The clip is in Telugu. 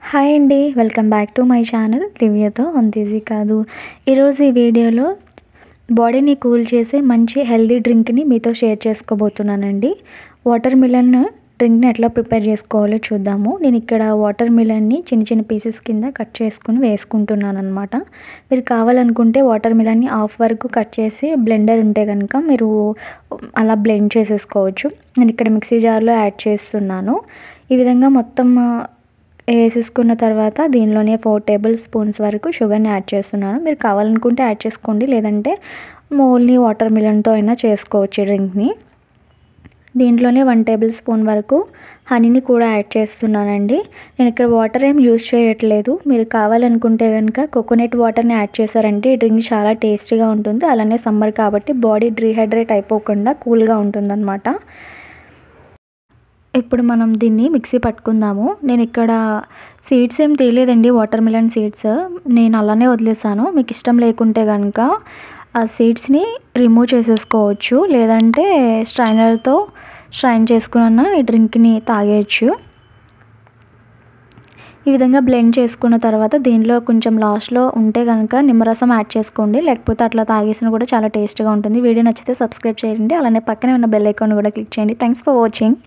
హాయ్ అండి. Welcome back to my channel దివ్యతో అంత ఈజీ కాదు. ఈరోజు ఈ వీడియోలో బాడీని కూల్ చేసే మంచి హెల్తీ డ్రింక్ని మీతో షేర్ చేసుకోబోతున్నానండి. వాటర్ మిలన్ డ్రింక్ని ఎట్లా ప్రిపేర్ చేసుకోవాలో చూద్దాము. నేను ఇక్కడ వాటర్ మిలన్ని చిన్న చిన్న పీసెస్ కింద కట్ చేసుకుని వేసుకుంటున్నాను అనమాట. మీరు కావాలనుకుంటే వాటర్ మిలన్ని హాఫ్ వరకు కట్ చేసి బ్లెండర్ ఉంటే కనుక మీరు అలా బ్లెండ్ చేసేసుకోవచ్చు. నేను ఇక్కడ మిక్సీ జార్లో యాడ్ చేస్తున్నాను. ఈ విధంగా మొత్తం వేసేసుకున్న తర్వాత దీనిలోనే 4 టేబుల్ స్పూన్స్ వరకు షుగర్ని యాడ్ చేస్తున్నాను. మీరు కావాలనుకుంటే యాడ్ చేసుకోండి, లేదంటే ఓన్లీ వాటర్ మిలన్తో అయినా చేసుకోవచ్చు డ్రింక్ని. దీంట్లోనే 1 టేబుల్ స్పూన్ వరకు హనీని కూడా యాడ్ చేస్తున్నానండి. నేను ఇక్కడ వాటర్ ఏం యూజ్ చేయట్లేదు. మీరు కావాలనుకుంటే కనుక కోకోనట్ వాటర్ని యాడ్ చేశారంటే ఈ డ్రింక్ చాలా టేస్టీగా ఉంటుంది. అలానే సమ్మర్ కాబట్టి బాడీ డీహైడ్రేట్ అయిపోకుండా కూల్గా ఉంటుందన్నమాట. ఇప్పుడు మనం దీన్ని మిక్సీ పట్టుకుందాము. నేను ఇక్కడ సీడ్స్ ఏం తీయలేదండి, వాటర్ మిలన్ సీడ్స్ నేను అలానే వదిలేసాను. మీకు ఇష్టం లేకుంటే కనుక ఆ సీడ్స్ని రిమూవ్ చేసేసుకోవచ్చు, లేదంటే స్ట్రైనర్తో స్ట్రైన్ చేసుకున్న ఈ డ్రింక్ని తాగేయచ్చు. ఈ విధంగా బ్లెండ్ చేసుకున్న తర్వాత దీనిలో కొంచెం లాస్ట్లో ఉంటే కనుక నిమ్మరసం యాడ్ చేసుకోండి, లేకపోతే అట్లా తాగేసిన కూడా చాలా టేస్ట్గా ఉంటుంది. వీడియో నచ్చితే సబ్స్క్రైబ్ చేయండి, అలానే పక్కనే ఉన్న బెల్ ఐకాన్ కూడా క్లిక్ చేయండి. Thanks for watching.